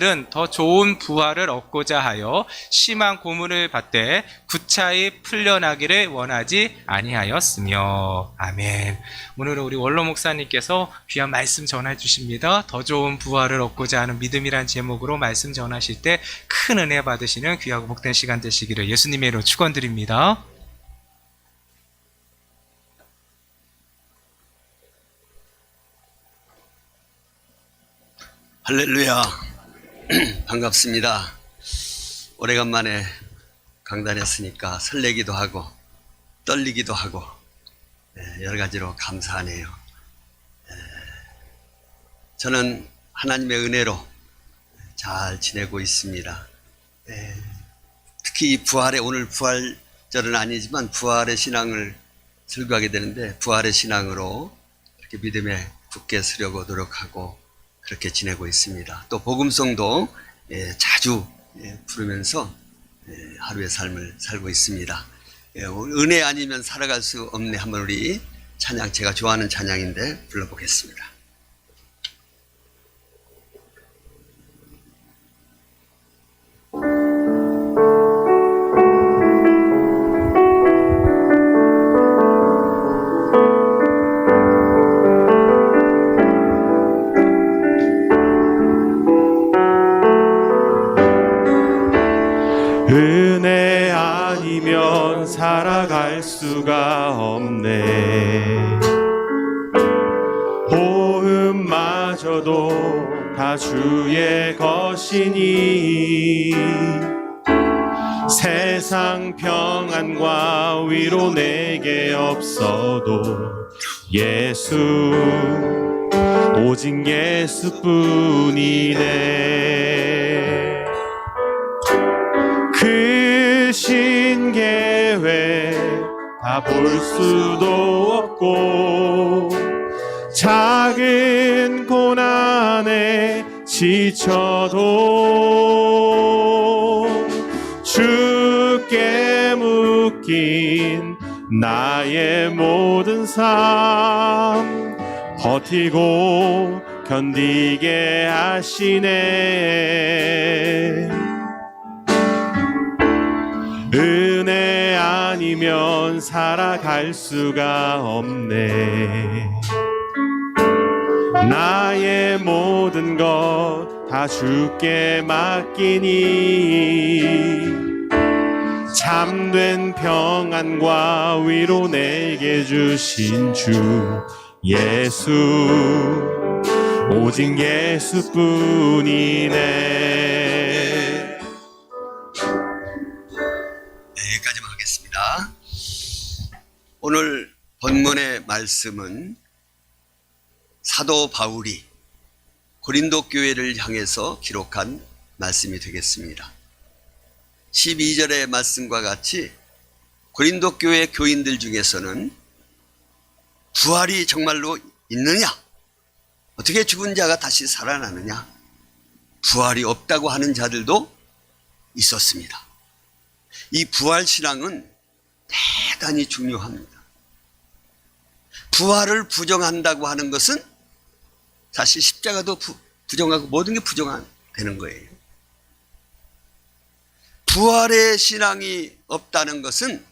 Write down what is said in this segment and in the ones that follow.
은 더 좋은 부활을 얻고자 하여 심한 고문을 받되 구차히 풀려나기를 원하지 아니하였으며. 아멘. 오늘은 우리 원로 목사님께서 귀한 말씀 전해 주십니다. 더 좋은 부활을 얻고자 하는 믿음이란 제목으로 말씀 전하실 때 큰 은혜 받으시는 귀하고 복된 시간 되시기를 예수님의 이름으로 축원드립니다. 할렐루야. 반갑습니다. 오래간만에 강단했으니까 설레기도 하고 떨리기도 하고 여러 가지로 감사하네요. 저는 하나님의 은혜로 잘 지내고 있습니다. 특히 부활의, 오늘 부활절은 아니지만 부활의 신앙을 설교하게 되는데, 부활의 신앙으로 이렇게 믿음에 굳게 서려고 노력하고 그렇게 지내고 있습니다. 또 복음송도 자주 부르면서 하루의 삶을 살고 있습니다. 은혜 아니면 살아갈 수 없네. 한번 우리 찬양, 제가 좋아하는 찬양인데 불러보겠습니다. 은혜 아니면 살아갈 수가 없네. 호흡마저도 다 주의 것이니 세상 평안과 위로 내게 없어도 예수, 오직 예수뿐이네. 그 신계획 다 볼 수도 없고 작은 고난에 지쳐도 주께 묶인 나의 모든 삶 버티고 견디게 하시네. 은혜 아니면 살아갈 수가 없네. 나의 모든 것 다 주께 맡기니 참된 평안과 위로 내게 주신 주 예수, 오직 예수뿐이네. 여기까지만 하겠습니다. 오늘 본문의 말씀은 사도 바울이 고린도 교회를 향해서 기록한 말씀이 되겠습니다. 12절의 말씀과 같이 고린도 교회 교인들 중에서는 부활이 정말로 있느냐? 어떻게 죽은 자가 다시 살아나느냐? 부활이 없다고 하는 자들도 있었습니다. 이 부활신앙은 대단히 중요합니다. 부활을 부정한다고 하는 것은 사실 십자가도 부정하고 모든 게 부정되는 거예요. 부활의 신앙이 없다는 것은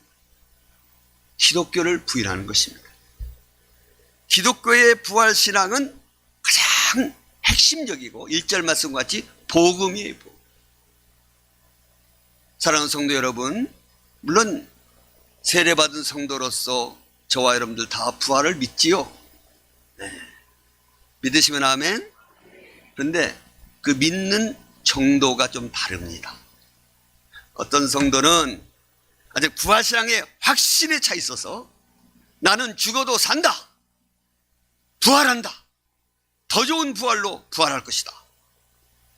기독교를 부인하는 것입니다. 기독교의 부활신앙은 가장 핵심적이고 1절 말씀과 같이 복음이에요. 사랑하는 성도 여러분, 물론 세례받은 성도로서 저와 여러분들 다 부활을 믿지요. 네. 믿으시면 아멘. 그런데 그 믿는 정도가 좀 다릅니다. 어떤 성도는 아직 부활신앙에 확신에 차 있어서 나는 죽어도 산다, 부활한다, 더 좋은 부활로 부활할 것이다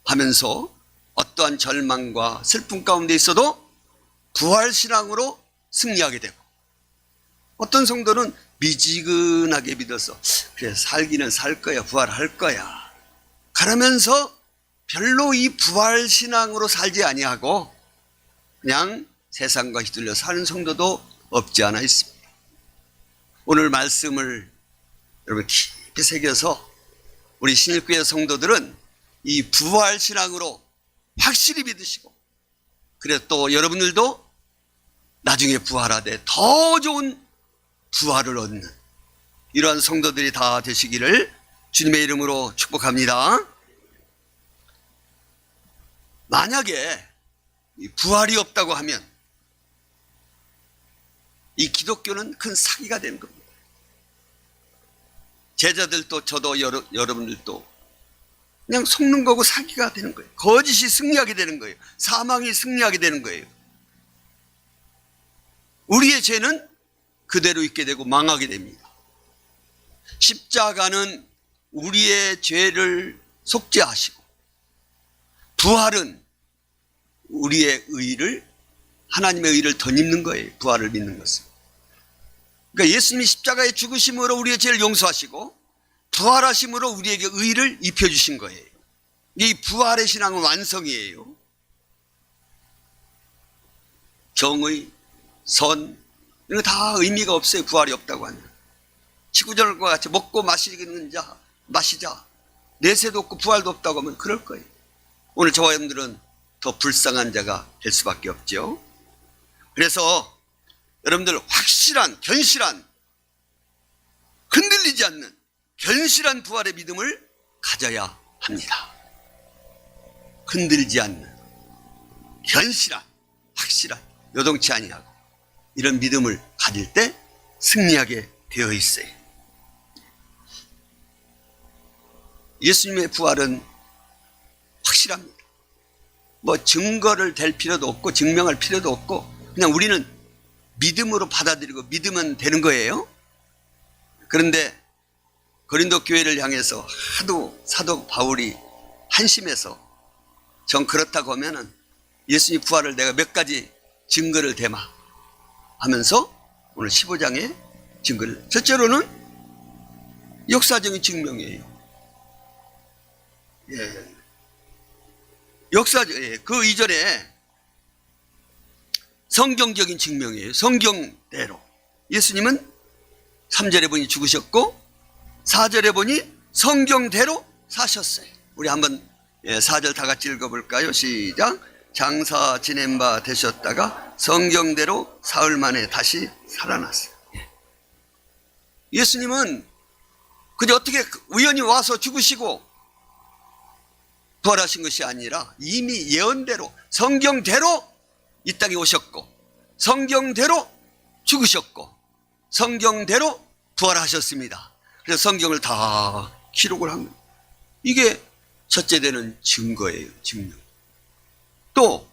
하면서 어떠한 절망과 슬픔 가운데 있어도 부활신앙으로 승리하게 되고, 어떤 성도는 미지근하게 믿어서 그래 살기는 살 거야, 부활할 거야 그러면서 별로 이 부활신앙으로 살지 아니하고 그냥 세상과 휘둘려 사는 성도도 없지 않아 있습니다. 오늘 말씀을 여러분 깊이 새겨서 우리 신일교회 성도들은 이 부활 신앙으로 확실히 믿으시고, 그래서 또 여러분들도 나중에 부활하되 더 좋은 부활을 얻는 이러한 성도들이 다 되시기를 주님의 이름으로 축복합니다. 만약에 이 부활이 없다고 하면 이 기독교는 큰 사기가 되는 겁니다. 제자들도 저도 여러분들도 그냥 속는 거고 사기가 되는 거예요. 거짓이 승리하게 되는 거예요. 사망이 승리하게 되는 거예요. 우리의 죄는 그대로 있게 되고 망하게 됩니다. 십자가는 우리의 죄를 속죄하시고, 부활은 우리의 의를, 하나님의 의를 덧입는 거예요. 부활을 믿는 것은. 그러니까 예수님이 십자가의 죽으심으로 우리의 죄를 용서하시고 부활하심으로 우리에게 의를 입혀주신 거예요. 이 부활의 신앙은 완성이에요. 정의, 선, 이런 거 다 의미가 없어요. 부활이 없다고 하면. 지구절과 같이 먹고 마시는 자 마시자, 내세도 없고 부활도 없다고 하면 그럴 거예요. 오늘 저와 여러분들은 더 불쌍한 자가 될 수밖에 없죠. 그래서 여러분들 확실한, 견실한, 흔들리지 않는 견실한 부활의 믿음을 가져야 합니다. 흔들지 않는 견실한, 확실한, 요동치 아니하고 이런 믿음을 가질 때 승리하게 되어 있어요. 예수님의 부활은 확실합니다. 뭐 증거를 댈 필요도 없고 증명할 필요도 없고 그냥 우리는 믿음으로 받아들이고 믿으면 되는 거예요. 그런데 고린도 교회를 향해서 하도 사도 바울이 한심해서 전 그렇다고 하면은 예수님 부활을 내가 몇 가지 증거를 대마 하면서 오늘 15장에 증거를, 첫째로는 역사적인 증명이에요. 예. 그 이전에 성경적인 증명이에요. 성경대로. 예수님은 3절에 보니 죽으셨고 4절에 보니 성경대로 사셨어요. 우리 한번 4절 다 같이 읽어볼까요? 시작. 장사 지낸 바 되셨다가 성경대로 사흘 만에 다시 살아났어요. 예수님은 그저 어떻게 우연히 와서 죽으시고 부활하신 것이 아니라 이미 예언대로 성경대로 이 땅에 오셨고 성경대로 죽으셨고 성경대로 부활하셨습니다. 그래서 성경을 다 기록을 한 거예요. 이게 첫째 되는 증거예요. 증명. 또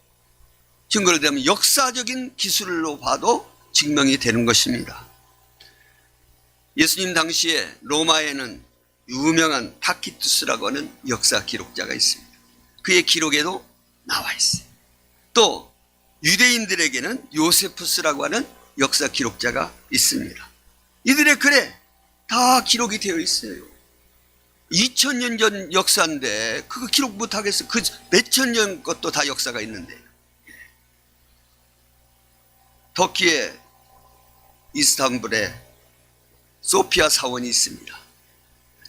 증거를 대면 역사적인 기술로 봐도 증명이 되는 것입니다. 예수님 당시에 로마에는 유명한 타키투스라고 하는 역사 기록자가 있습니다. 그의 기록에도 나와 있어요. 또 유대인들에게는 요세푸스라고 하는 역사 기록자가 있습니다. 이들의 글에 다 기록이 되어 있어요. 2000년 전 역사인데 그거 기록 못하겠어. 그 몇천 년 것도 다 역사가 있는데. 터키의 이스탄불에 소피아 사원이 있습니다.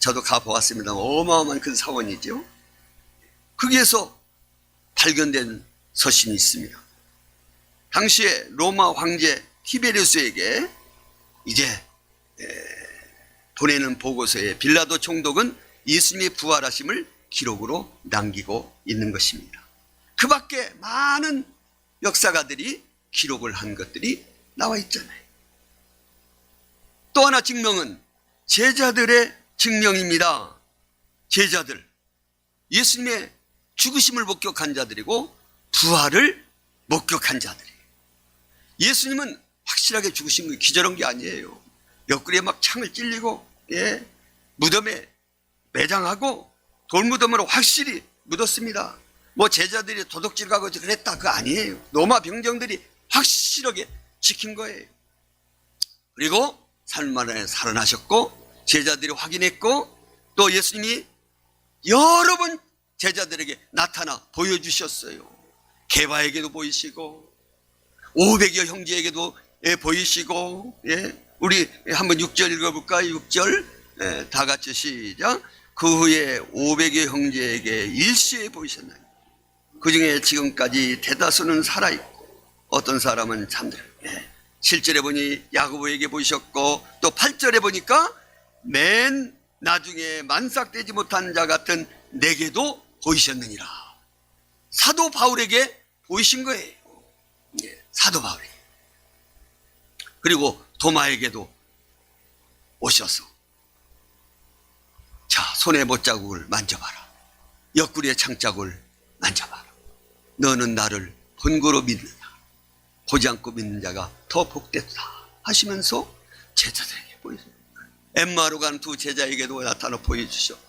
저도 가보았습니다. 어마어마한 큰 사원이죠. 거기에서 발견된 서신이 있습니다. 당시에 로마 황제 티베리우스에게 이제 보내는 보고서에 빌라도 총독은 예수님의 부활하심을 기록으로 남기고 있는 것입니다. 그 밖에 많은 역사가들이 기록을 한 것들이 나와 있잖아요. 또 하나 증명은 제자들의 증명입니다. 제자들, 예수님의 죽으심을 목격한 자들이고 부활을 목격한 자들이에요. 예수님은 확실하게 죽으신 거 기절한 게 아니에요. 옆구리에 막 창을 찔리고 무덤에 매장하고 돌무덤으로 확실히 묻었습니다. 뭐 제자들이 도둑질하고 그랬다 그거 아니에요. 로마 병정들이 확실하게 지킨 거예요. 그리고 3일 만에 살아나셨고 제자들이 확인했고 또 예수님이 여러 번 제자들에게 나타나 보여주셨어요. 게바에게도 보이시고 500여 형제에게도 보이시고 우리 한번 6절 읽어볼까요? 6절 다 같이 시작. 그 후에 500여 형제에게 일시에 보이셨나니 그 중에 지금까지 대다수는 살아있고 어떤 사람은 잠들어. 7절에 보니 야고보에게 보이셨고 또 8절에 보니까 맨 나중에 만삭되지 못한 자 같은 내게도 보이셨느니라. 사도 바울에게 보이신 거예요. 사도 바울에게. 그리고 도마에게도 오셔서 자, 손에 못자국을 만져봐라. 옆구리에 창자국을 만져봐라. 너는 나를 본고로 믿느냐. 보지 않고 믿는 자가 더 복됐다 하시면서 제자들에게 보여주셨어요. 엠마로 간 두 제자에게도 나타나 보여주셨고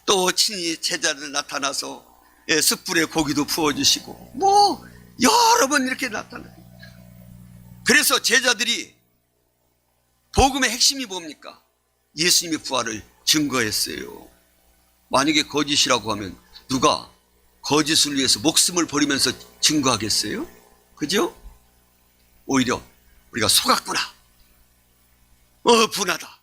또 친히 제자들 나타나서 숯불에 고기도 부어주시고 뭐 여러 번 이렇게 나타나요. 그래서 제자들이 복음의 핵심이 뭡니까? 예수님의 부활을 증거했어요. 만약에 거짓이라고 하면 누가 거짓을 위해서 목숨을 버리면서 증거하겠어요? 그죠? 오히려 우리가 속았구나. 분하다.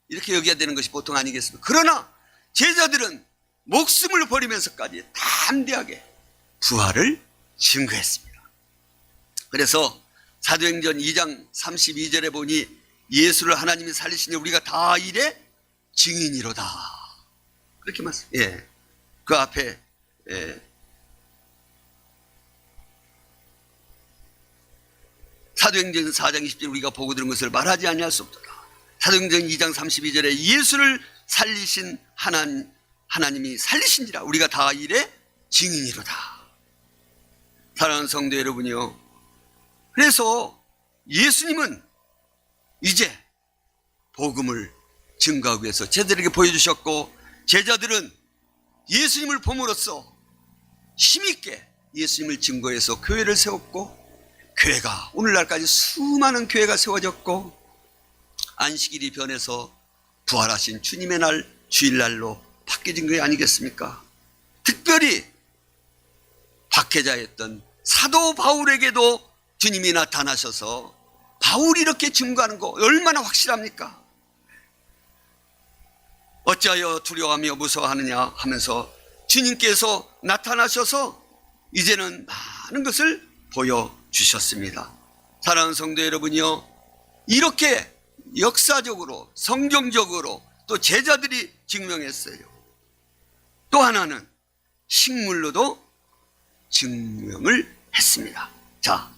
이렇게 여겨야 되는 것이 보통 아니겠습니까? 그러나 제자들은 목숨을 버리면서까지 담대하게 부활을 증거했습니다. 그래서 사도행전 2장 32절에 보니 예수를 하나님이 살리시니 우리가 다 이래 증인이로다. 그렇게 말씀. 그 앞에 사도행전 4장 20절 우리가 보고 들은 것을 말하지 아니할 수 없도다. 사도행전 2장 32절에 예수를 살리신 하나님이 살리신지라 우리가 다 이래 증인이로다. 사랑하는 성도 여러분이요, 그래서 예수님은 이제 복음을 증거하기 위해서 제자들에게 보여주셨고 제자들은 예수님을 봄으로써 힘있게 예수님을 증거해서 교회를 세웠고 교회가 오늘날까지 수많은 교회가 세워졌고 안식일이 변해서 부활하신 주님의 날 주일날로 바뀌어진 게 아니겠습니까? 특별히 박해자였던 사도 바울에게도 주님이 나타나셔서 바울이 이렇게 증거하는 거 얼마나 확실합니까? 어찌하여 두려워하며 무서워하느냐 하면서 주님께서 나타나셔서 이제는 많은 것을 보여주셨습니다. 사랑하는 성도 여러분이요, 이렇게 역사적으로 성경적으로 또 제자들이 증명했어요. 또 하나는 식물로도 증명을 했습니다. 자,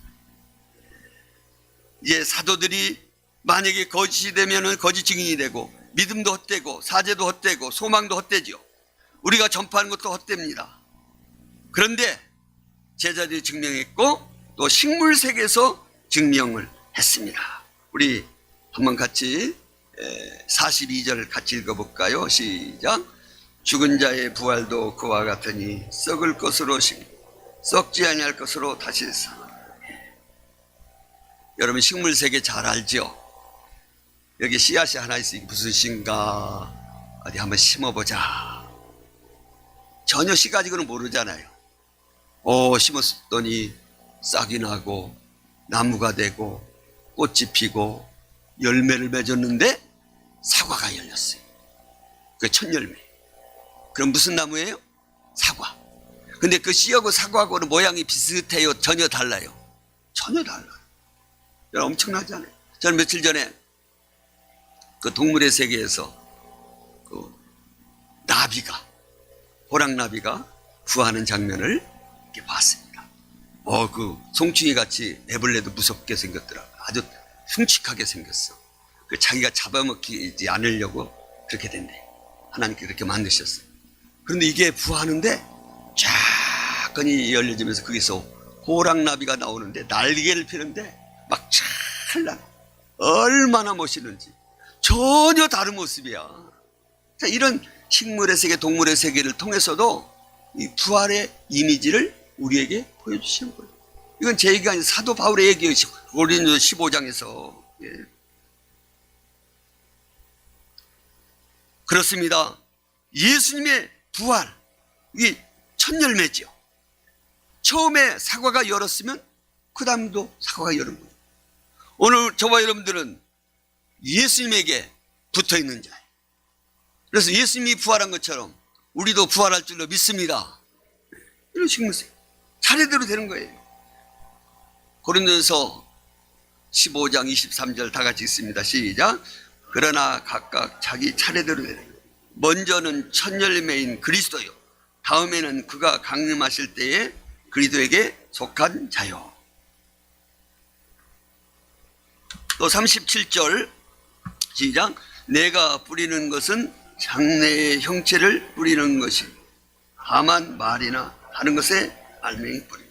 이제 사도들이 만약에 거짓이 되면은 거짓 증인이 되고 믿음도 헛되고 사제도 헛되고 소망도 헛되죠. 우리가 전파하는 것도 헛됩니다. 그런데 제자들이 증명했고 또 식물 세계에서 증명을 했습니다. 우리 한번 같이 42절 같이 읽어볼까요? 시작. 죽은 자의 부활도 그와 같으니 썩을 것으로 썩지 아니할 것으로 다시 살아. 여러분 식물 세계 잘 알죠? 여기 씨앗이 하나 있으니 무슨 씨인가 어디 한번 심어보자. 전혀 씨 가지고는 모르잖아요. 심었더니 싹이 나고 나무가 되고 꽃이 피고 열매를 맺었는데 사과가 열렸어요. 그 첫 열매. 그럼 무슨 나무예요? 사과. 근데 그 씨하고 사과하고는 모양이 비슷해요? 전혀 달라요? 전혀 달라요. 엄청나지 않아요? 저는 며칠 전에 그 동물의 세계에서 그 나비가, 호랑나비가 구하는 장면을 이렇게 봤습니다. 그 송충이 같이 애벌레도 무섭게 생겼더라고요. 아주 흉측하게 생겼어. 그 자기가 잡아먹지 않으려고 그렇게 된대. 하나님께 그렇게 만드셨어요. 그런데 이게 부하는데 쫙건이 열려지면서 거기서 호랑나비가 나오는데 날개를 피는데 막 찰나. 얼마나 멋있는지. 전혀 다른 모습이야. 자, 이런 식물의 세계, 동물의 세계를 통해서도 이 부활의 이미지를 우리에게 보여주시는 거예요. 이건 제 얘기가 아니라 사도 바울의 얘기예요. 고린도 15장에서. 그렇습니다. 예수님의 부활, 이게 첫 열매죠. 처음에 사과가 열었으면 그 다음도 사과가 열은 거예요. 오늘 저와 여러분들은 예수님에게 붙어있는 자예요. 그래서 예수님이 부활한 것처럼 우리도 부활할 줄로 믿습니다. 이런 식으로 차례대로 되는 거예요. 고린도전서 15장 23절 다 같이 읽습니다. 시작. 그러나 각각 자기 차례대로 되는 거예요. 먼저는 첫 열매인 그리스도요, 다음에는 그가 강림하실 때에 그리스도에게 속한 자요. 또 37절 시작. 내가 뿌리는 것은 장래의 형체를 뿌리는 것이, 다만 말이나 다른 것에 알맹이 뿌리.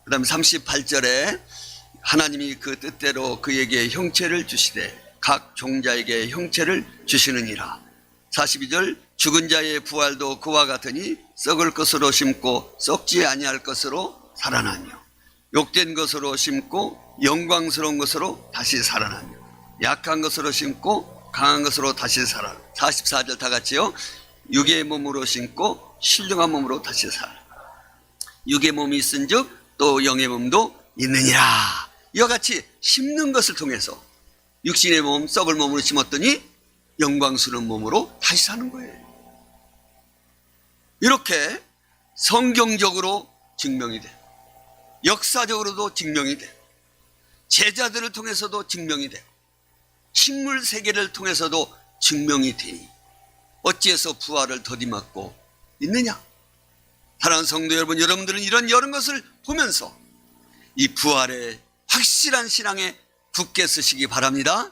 그 다음에 38절에 하나님이 그 뜻대로 그에게 형체를 주시되 각 종자에게 형체를 주시느니라. 42절 죽은 자의 부활도 그와 같으니 썩을 것으로 심고 썩지 아니할 것으로 살아나며, 욕된 것으로 심고 영광스러운 것으로 다시 살아나며, 약한 것으로 심고 강한 것으로 다시 살아나. 44절 다 같이요. 육의 몸으로 심고 신령한 몸으로 다시 살아. 육의 몸이 있은즉 또 영의 몸도 있느니라. 이와 같이 심는 것을 통해서 육신의 몸, 썩을 몸으로 심었더니 영광스러운 몸으로 다시 사는 거예요. 이렇게 성경적으로 증명이 돼, 역사적으로도 증명이 돼, 제자들을 통해서도 증명이 돼, 식물 세계를 통해서도 증명이 되니 어찌해서 부활을 더디맞고 있느냐? 사랑하는 성도 여러분, 여러분들은 이런 여러 것을 보면서 이 부활의 확실한 신앙에 굳게 서시기 바랍니다.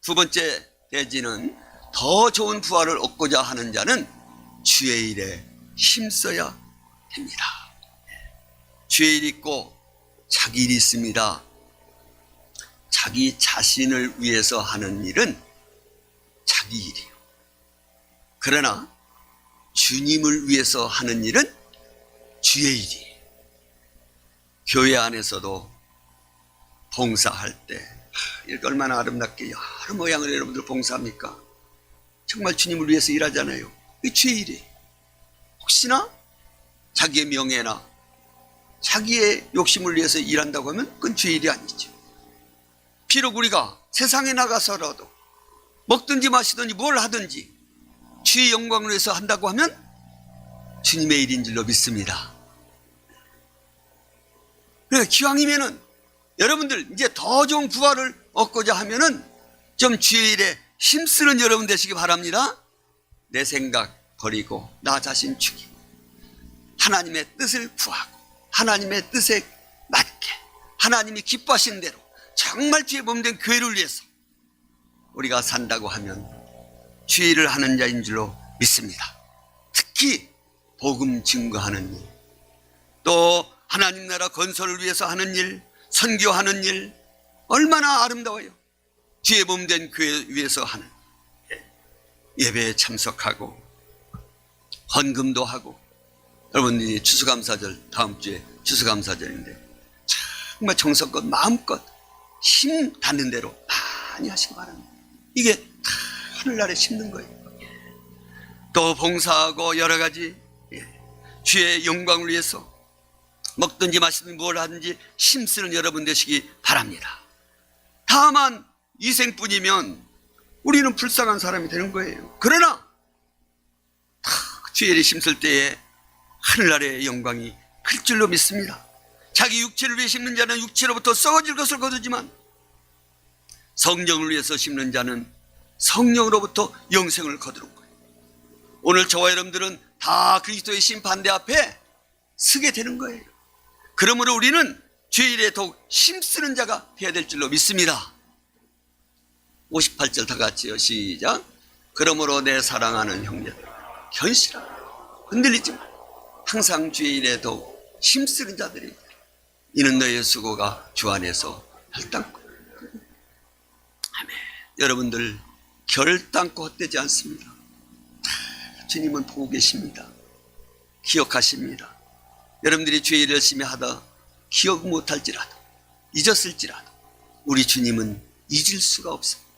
두 번째 대지는 더 좋은 부활을 얻고자 하는 자는 주의 일에 힘써야 됩니다. 주의 일이 있고 자기 일이 있습니다. 자기 자신을 위해서 하는 일은 자기 일이에요. 그러나 주님을 위해서 하는 일은 주의 일이에요. 교회 안에서도 봉사할 때 이렇게 얼마나 아름답게 여러 모양을 여러분들 봉사합니까? 정말 주님을 위해서 일하잖아요. 이게 주의 일이에요. 혹시나 자기의 명예나 자기의 욕심을 위해서 일한다고 하면 그건 주의 일이 아니죠. 비록 우리가 세상에 나가서라도 먹든지 마시든지 뭘 하든지 주의 영광을 위해서 한다고 하면 주님의 일인 줄로 믿습니다. 그러니까 기왕이면은 여러분들 이제 더 좋은 부활을 얻고자 하면은 좀 주의 일에 힘쓰는 여러분 되시기 바랍니다. 내 생각 버리고 나 자신 죽이고 하나님의 뜻을 구하고 하나님의 뜻에 맞게 하나님이 기뻐하시는 대로 정말 주의 몸된 교회를 위해서 우리가 산다고 하면 주의 일을 하는 자인 줄로 믿습니다. 특히 복음 증거하는 일, 또 하나님 나라 건설을 위해서 하는 일, 선교하는 일, 얼마나 아름다워요. 주의 몸된 교회 위해서 하는 예배에 참석하고 헌금도 하고. 여러분들이 추수감사절, 다음 주에 추수감사절인데 정말 정성껏 마음껏 힘 닿는 대로 많이 하시기 바랍니다. 이게 다 하늘나라에 심는 거예요. 또 봉사하고 여러 가지 주의 영광을 위해서 먹든지 마시든지 뭘 하든지 힘쓰는 여러분 되시기 바랍니다. 다만 이 생뿐이면 우리는 불쌍한 사람이 되는 거예요. 그러나 주의 일에 힘쓸 때에 하늘나라의 영광이 클 줄로 믿습니다. 자기 육체를 위해 심는 자는 육체로부터 썩어질 것을 거두지만 성령을 위해서 심는 자는 성령으로부터 영생을 거두는 거예요. 오늘 저와 여러분들은 다 그리스도의 심판대 앞에 서게 되는 거예요. 그러므로 우리는 주의 일에 더욱 힘쓰는 자가 되어야 될 줄로 믿습니다. 58절 다 같이요. 시작. 그러므로 내 사랑하는 형제들, 견실하라, 흔들리지 마. 항상 주의 일에 더욱 힘쓰는 자들이, 이는 너의 수고가 주 안에서 결단코. 아멘. 여러분들 결단코 헛되지 않습니다. 주님은 보고 계십니다. 기억하십니다. 여러분들이 주의 일을 열심히 하다 기억 못할지라도 잊었을지라도 우리 주님은 잊을 수가 없습니다.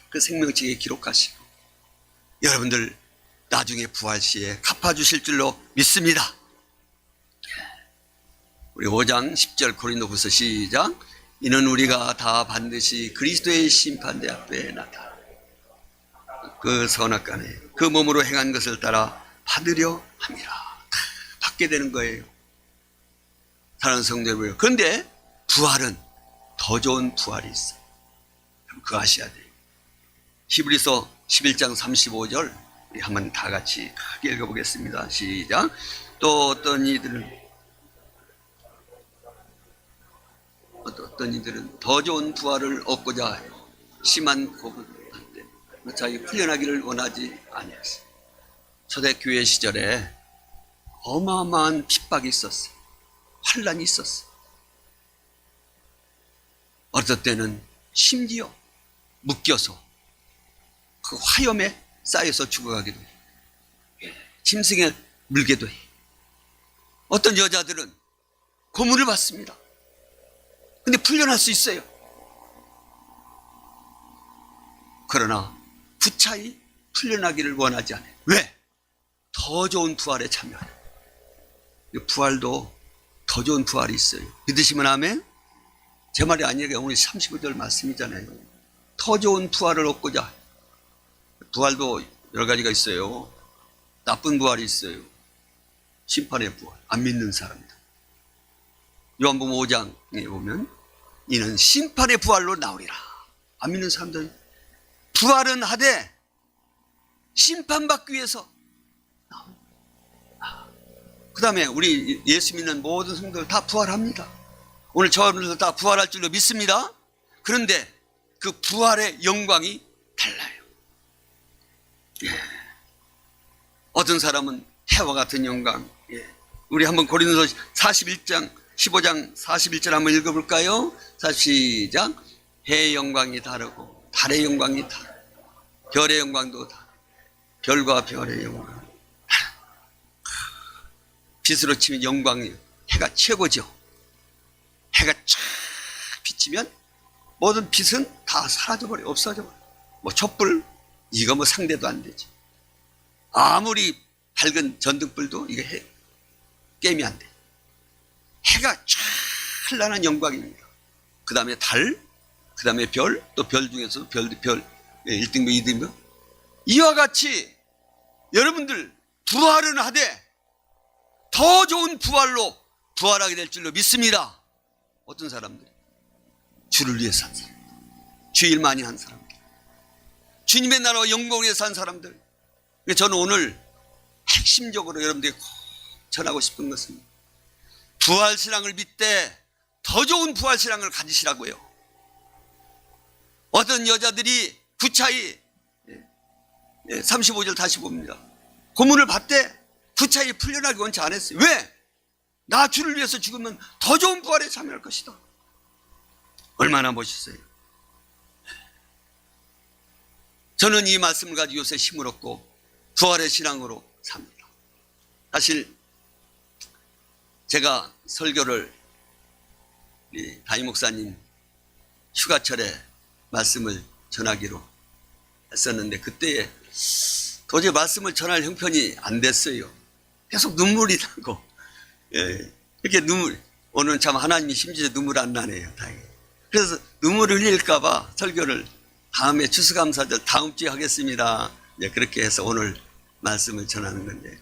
그 생명책에 기록하시고 여러분들 나중에 부활 시에 갚아주실 줄로 믿습니다. 우리 5장 10절 고린도후서 시작. 이는 우리가 다 반드시 그리스도의 심판대 앞에 나타나 그 선악간에 그 몸으로 행한 것을 따라 받으려 함이라. 다 받게 되는 거예요. 사랑하는 성도 여러분, 그런데 부활은 더 좋은 부활이 있어요. 그거 아셔야 돼요. 히브리서 11장 35절 우리 한번 다 같이 크게 읽어보겠습니다. 시작. 또 어떤 이들은 더 좋은 부활을 얻고자 하여 심한 고문을 한때 자기 풀려나기를 원하지 아니했어요. 초대교회 시절에 어마어마한 핍박이 있었어요. 환란이 있었어요. 어떨 때는 심지어 묶여서 그 화염에 쌓여서 죽어가기도 해요. 짐승에 물게도 해요. 어떤 여자들은 고문을 받습니다. 근데 풀려날 수 있어요. 그러나 부차히 풀려나기를 원하지 않아요. 왜? 더 좋은 부활에 참여해요. 부활도 더 좋은 부활이 있어요. 믿으시면 아멘? 제 말이 아니라 오늘 35절 말씀이잖아요. 더 좋은 부활을 얻고자 해요. 부활도 여러 가지가 있어요. 나쁜 부활이 있어요. 심판의 부활, 안 믿는 사람이다. 요한복음 5장에 보면 이는 심판의 부활로 나오리라. 안 믿는 사람들은 부활은 하되 심판받기 위해서 나옵니다. 그 다음에 우리 예수 믿는 모든 성도들 다 부활합니다. 오늘 저분들 다 부활할 줄로 믿습니다. 그런데 그 부활의 영광이 달라요. 예. 어떤 사람은 해와 같은 영광. 예. 우리 한번 고린도서 15장 41절 한번 읽어볼까요? 자, 시작. 해의 영광이 다르고 달의 영광이 다르고 별의 영광도 다르고 별과 별의 영광. 빛으로 치면 영광이 해가 최고죠. 해가 쫙 비치면 모든 빛은 다 사라져버려, 없어져버려. 뭐 촛불, 이거 뭐 상대도 안 되지. 아무리 밝은 전등불도 이게 게임이 안 돼. 해가 찬란한 영광입니다. 그 다음에 달, 그 다음에 별, 또 별 중에서 별 1등분, 2등분. 이와 같이 여러분들 부활은 하되 더 좋은 부활로 부활하게 될 줄로 믿습니다. 어떤 사람들? 주를 위해서 산 사람들, 주일 많이 한 사람들, 주님의 나라와 영광을 위해서 산 사람들. 저는 오늘 핵심적으로 여러분들에게 꼭 전하고 싶은 것은 부활신앙을 믿되 더 좋은 부활신앙을 가지시라고요. 어떤 여자들이 구차히 35절 다시 봅니다. 고문을 받되 구차히 풀려나기 원치 않았어요. 왜? 나 주를 위해서 죽으면 더 좋은 부활에 참여할 것이다. 얼마나 멋있어요. 저는 이 말씀을 가지고 요새 힘을 얻고 부활의 신앙으로 삽니다. 사실 제가 설교를 담임 목사님 휴가철에 말씀을 전하기로 했었는데 그때에 도저히 말씀을 전할 형편이 안 됐어요. 계속 눈물이 나고, 이렇게 오늘 참 하나님이 심지어 눈물 안 나네요. 다행히. 그래서 눈물을 흘릴까봐 설교를 다음에 추수감사절 다음 주에 하겠습니다. 그렇게 해서 오늘 말씀을 전하는 건데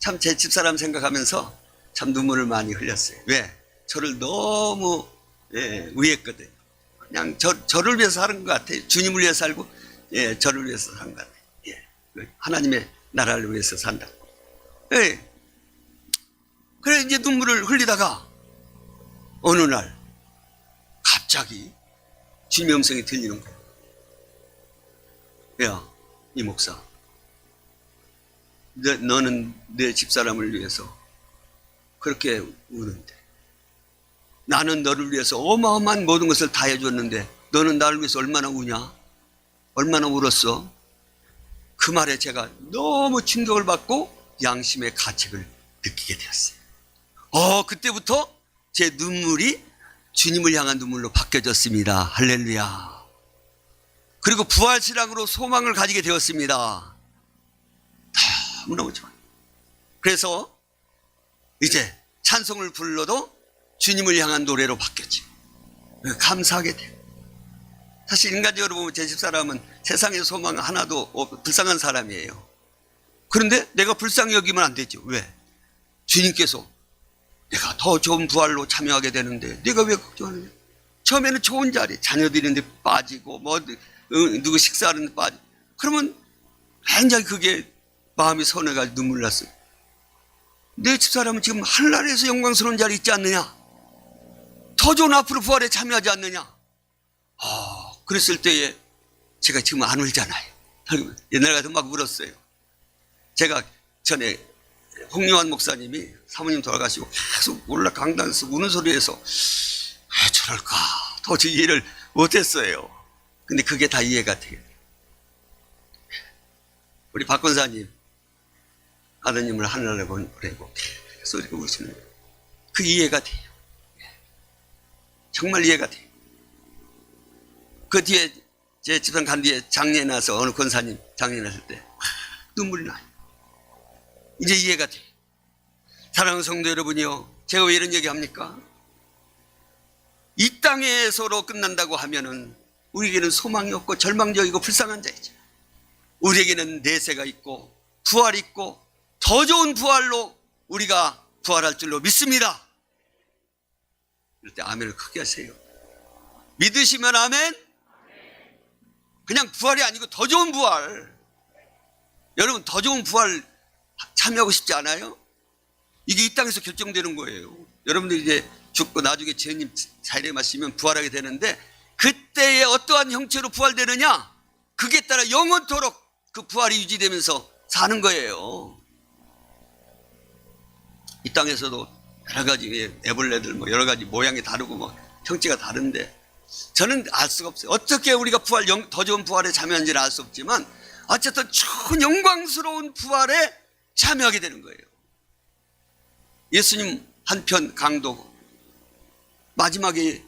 참 제 집사람 생각하면서 참 눈물을 많이 흘렸어요. 왜? 저를 너무 위했거든요. 그냥 저를 위해서 사는 것 같아요. 주님을 위해서 살고 저를 위해서 사는 것 같아요. 하나님의 나라를 위해서 산다고. 그래 이제 눈물을 흘리다가 어느 날 갑자기 주님의 음성이 들리는 거예요. 야, 이 목사, 너는 내 집사람을 위해서 그렇게 우는데 나는 너를 위해서 어마어마한 모든 것을 다 해줬는데 너는 나를 위해서 얼마나 우냐? 얼마나 울었어? 그 말에 제가 너무 충격을 받고 양심의 가책을 느끼게 되었어요. 그때부터 제 눈물이 주님을 향한 눈물로 바뀌어졌습니다. 할렐루야. 그리고 부활신앙으로 소망을 가지게 되었습니다. 너무너무 좋아요. 그래서 이제 찬송을 불러도 주님을 향한 노래로 바뀌었지. 감사하게 돼요. 사실 인간적으로 보면 제 집사람은 세상의 소망 하나도 불쌍한 사람이에요. 그런데 내가 불쌍히 여기면 안 되죠. 왜? 주님께서 내가 더 좋은 부활로 참여하게 되는데 내가 왜 걱정하느냐? 처음에는 좋은 자리, 자녀들이 있는데 빠지고 누구 식사하는데 빠지고 그러면 굉장히 그게 마음이 서운해가지고 눈물 났어요. 내 집사람은 지금 하늘나라에서 영광스러운 자리 있지 않느냐? 더 좋은 앞으로 부활에 참여하지 않느냐? 그랬을 때에 제가 지금 안 울잖아요. 옛날 같으면 막 울었어요. 제가 전에 홍요한 목사님이 사모님 돌아가시고 계속 강당에서 우는 소리에서 왜 저럴까 도저히 이해를 못했어요. 근데 그게 다 이해가 돼요. 우리 박 권사님 아드님을 하늘나라에 보내고 계속 이렇게 우시는 거예요. 그 이해가 돼요. 정말 이해가 돼요. 그 뒤에 제 집사람 간 뒤에 장례 나서 어느 권사님 장례 났을 때 눈물이 나요. 이제 이해가 돼요. 사랑하는 성도 여러분이요, 제가 왜 이런 얘기 합니까? 이 땅에서로 끝난다고 하면은 우리에게는 소망이 없고 절망적이고 불쌍한 자이죠. 우리에게는 내세가 있고 부활이 있고 더 좋은 부활로 우리가 부활할 줄로 믿습니다. 이럴 때 아멘을 크게 하세요. 믿으시면 아멘. 그냥 부활이 아니고 더 좋은 부활. 여러분 더 좋은 부활 참여하고 싶지 않아요? 이게 이 땅에서 결정되는 거예요. 여러분들 이제 죽고 나중에 주님 사일에 마시면 부활하게 되는데 그때의 어떠한 형체로 부활되느냐? 그게 따라 영원토록 그 부활이 유지되면서 사는 거예요. 이 땅에서도 여러 가지 애벌레들 뭐 여러 가지 모양이 다르고 뭐 형체가 다른데 저는 알 수가 없어요. 어떻게 우리가 더 좋은 부활에 참여한지는 알 수 없지만 어쨌든 큰 영광스러운 부활에 참여하게 되는 거예요. 예수님 한편 강도 마지막에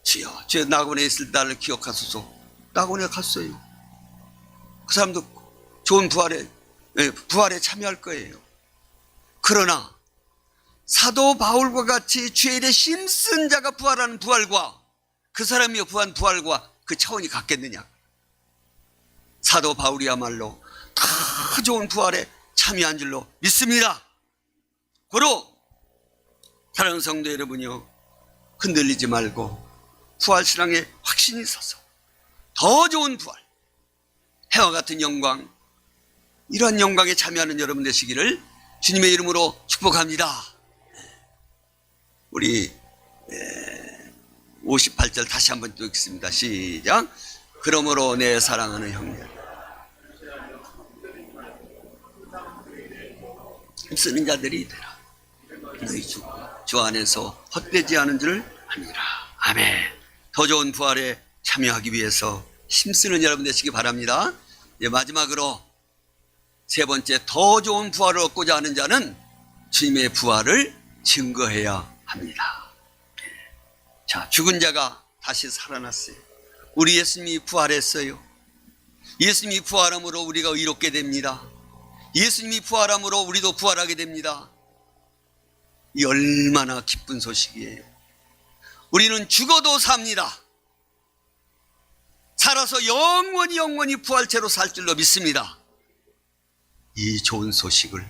주여 제 낙원에 있을 나를 기억하소서. 낙원에 갔어요. 그 사람도 좋은 부활에 참여할 거예요. 그러나 사도 바울과 같이 주의 일에 힘쓴 자가 부활하는 부활과 그 사람이 부활한 부활과 그 차원이 같겠느냐? 사도 바울이야말로 더 좋은 부활에 참여한 줄로 믿습니다. 고로 사랑하는 성도 여러분이요, 흔들리지 말고 부활신앙에 확신이 있어서 더 좋은 부활, 해와 같은 영광, 이러한 영광에 참여하는 여러분 되시기를 주님의 이름으로 축복합니다. 우리 58절 다시 한번 또 읽습니다. 시작. 그러므로 내 사랑하는 형제, 힘쓰는 자들이 되라. 너희 주 안에서 헛되지 않은 줄 아니라. 아멘. 더 좋은 부활에 참여하기 위해서 힘쓰는 여러분 되시기 바랍니다. 마지막으로 세 번째, 더 좋은 부활을 얻고자 하는 자는 주님의 부활을 증거해야 합니다. 자, 죽은 자가 다시 살아났어요. 우리 예수님이 부활했어요. 예수님이 부활함으로 우리가 의롭게 됩니다. 예수님이 부활함으로 우리도 부활하게 됩니다. 이 얼마나 기쁜 소식이에요. 우리는 죽어도 삽니다. 살아서 영원히 부활체로 살 줄로 믿습니다. 이 좋은 소식을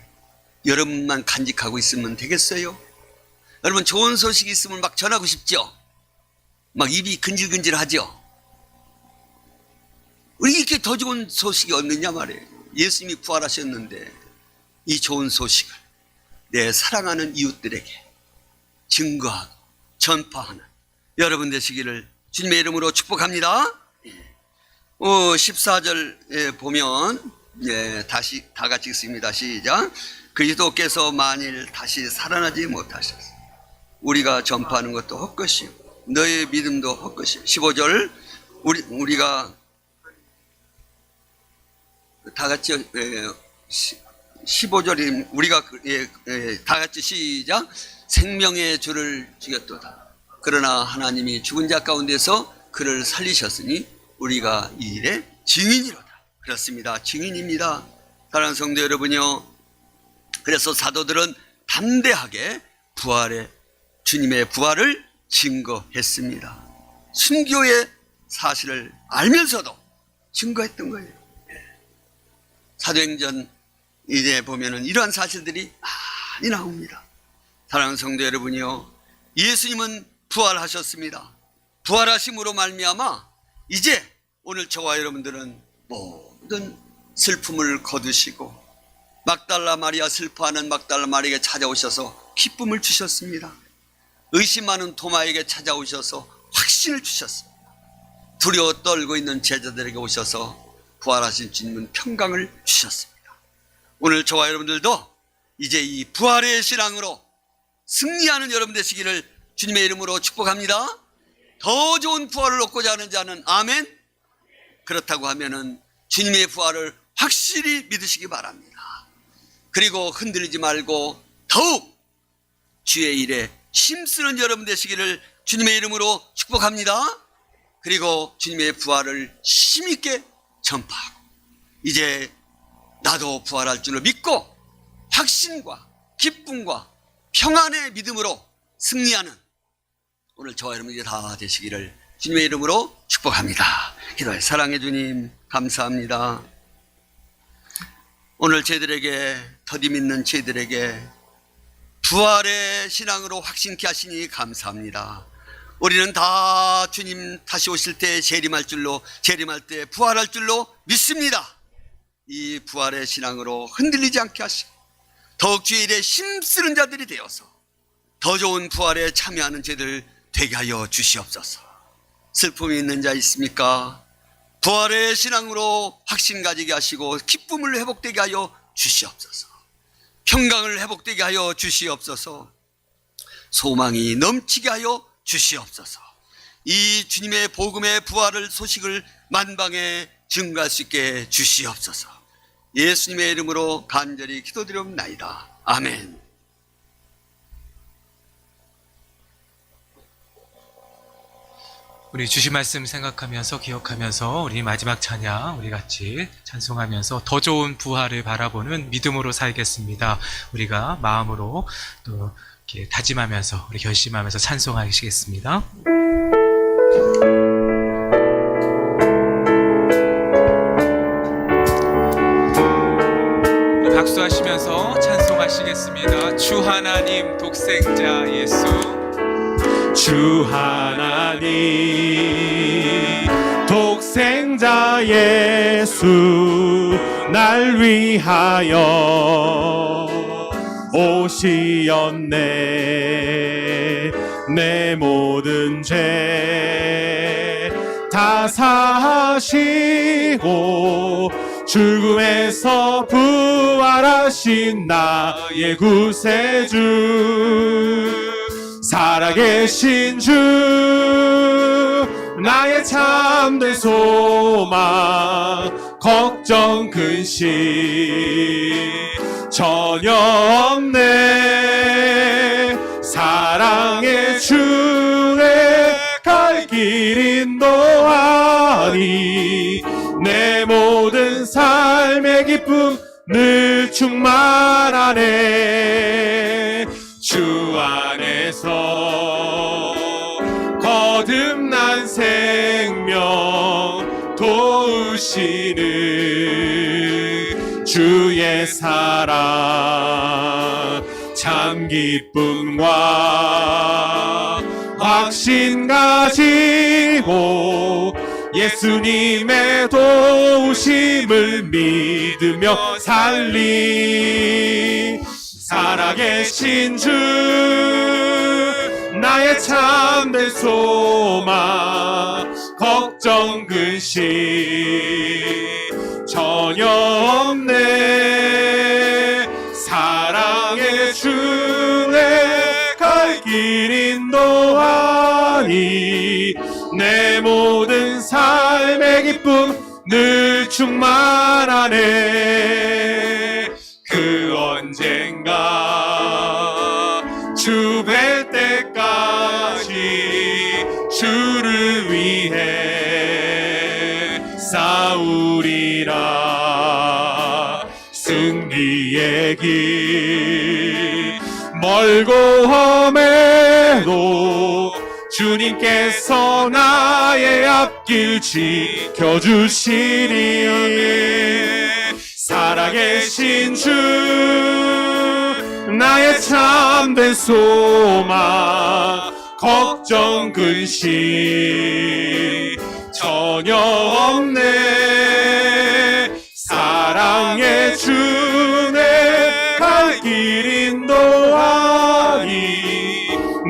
여러분만 간직하고 있으면 되겠어요? 여러분 좋은 소식이 있으면 막 전하고 싶죠? 막 입이 근질근질하죠? 우리 이렇게 더 좋은 소식이 없느냐 말이에요. 예수님이 부활하셨는데 이 좋은 소식을 내 사랑하는 이웃들에게 증거하고 전파하는 여러분 되시기를 주님의 이름으로 축복합니다. 14절 보면 다시 다 같이 읽습니다. 시작. 그리스도께서 만일 다시 살아나지 못하셔서 우리가 전파하는 것도 헛것이요 너의 믿음도 헛것이요. 15절 우리가 다 같이 15절이 우리가 다 같이 시작. 생명의 주를 죽였도다. 그러나 하나님이 죽은 자 가운데서 그를 살리셨으니 우리가 이 일의 증인이로다. 그렇습니다. 증인입니다. 사랑하는 성도 여러분이요, 그래서 사도들은 담대하게 주님의 부활을 증거했습니다. 순교의 사실을 알면서도 증거했던 거예요. 사도행전 이제 보면은 이러한 사실들이 많이 나옵니다. 사랑하는 성도 여러분이요, 예수님은 부활하셨습니다. 부활하심으로 말미암아 이제 오늘 저와 여러분들은 모든 슬픔을 거두시고 막달라 마리아, 슬퍼하는 막달라 마리아에게 찾아오셔서 기쁨을 주셨습니다. 의심하는 도마에게 찾아오셔서 확신을 주셨습니다. 두려워 떨고 있는 제자들에게 오셔서 부활하신 주님은 평강을 주셨습니다. 오늘 저와 여러분들도 이제 이 부활의 신앙으로 승리하는 여러분 되시기를 주님의 이름으로 축복합니다. 더 좋은 부활을 얻고자 하는 자는 아멘. 그렇다고 하면은 주님의 부활을 확실히 믿으시기 바랍니다. 그리고 흔들리지 말고 더욱 주의 일에 힘쓰는 여러분 되시기를 주님의 이름으로 축복합니다. 그리고 주님의 부활을 힘있게 전파하고 이제 나도 부활할 줄을 믿고 확신과 기쁨과 평안의 믿음으로 승리하는 오늘 저와 여러분이 다 되시기를 주님의 이름으로 축복합니다. 기도해. 사랑해 주님 감사합니다. 오늘 저희들에게 더디 믿는 저희들에게 부활의 신앙으로 확신케 하시니 감사합니다. 우리는 다 주님 다시 오실 때 재림할 때 부활할 줄로 믿습니다. 이 부활의 신앙으로 흔들리지 않게 하시고 더욱 주의 일에 힘쓰는 자들이 되어서 더 좋은 부활에 참여하는 저희들 되게 하여 주시옵소서. 슬픔이 있는 자 있습니까? 부활의 신앙으로 확신 가지게 하시고 기쁨을 회복되게 하여 주시옵소서. 평강을 회복되게 하여 주시옵소서. 소망이 넘치게 하여 주시옵소서. 이 주님의 복음의 부활을 소식을 만방에 증거할 수 있게 주시옵소서. 예수님의 이름으로 간절히 기도드리옵나이다. 아멘. 우리 주신 말씀 생각하면서 기억하면서 우리 마지막 찬양 우리 같이 찬송하면서 더 좋은 부활을 바라보는 믿음으로 살겠습니다. 우리가 마음으로 또 이렇게 다짐하면서 우리 결심하면서 찬송하시겠습니다. 박수하시면서 찬송하시겠습니다. 주 하나님 독생자 예수, 주 하나님 독생자 예수 날 위하여 오시었네. 내 모든 죄 다 사하시고 죽음에서 부활하신 나의 구세주, 살아계신 주 나의 참된 소망, 걱정 근심 전혀 없네. 사랑의 주의 갈 길 인도하니 내 모든 삶의 기쁨 늘 충만하네. 주 안에서 거듭난 생명 도우시는 주의 사랑, 참 기쁨과 확신 가지고 예수님의 도우심을 믿으며 살리. 살아계신 주 나의 참된 소망, 걱정 근심 전혀 없네. 사랑의 주의 갈 길 인도하니 내 모든 삶의 기쁨 늘 충만하네. 그 언젠가 주 뵐 때까지 주를 위해 싸우리라. 승리의 길 멀고 험해도 주님 주님께서 나의 앞길 지켜주시리. 살아계신 주 나의 참된 소망, 걱정 근심 전혀 없네. 사랑의 주 내 갈 길 인도하니,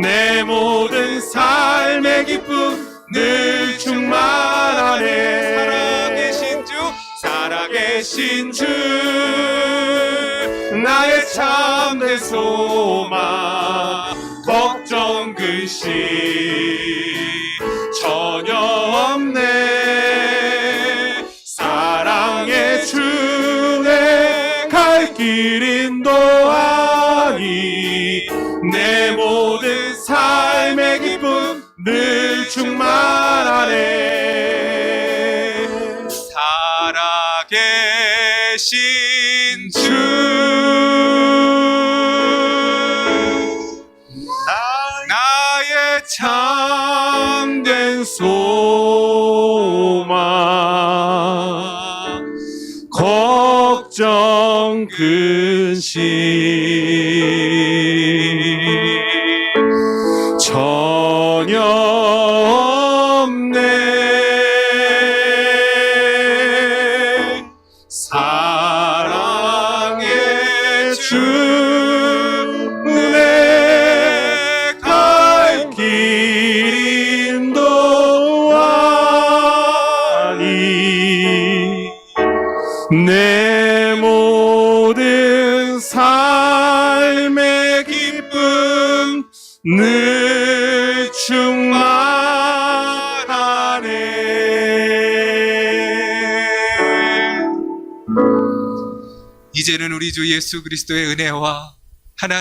내 모든 삶의 기쁨 늘 충만하네. 살아계신 주, 살아계신 주 나의 참된 소망, 걱정 근심 전혀 없네. 사랑의 주내 갈 길 인도하니, 내 모든 삶의 기쁨 늘 충만하네. 살아계신 주, 나의 참된 소망, 걱정 근심 전혀 없네. 사랑의 주내 갈 길 인도하니, 내 모든 삶의 기쁨 늘 충만하네. 이제는 우리 주 예수 그리스도의 은혜와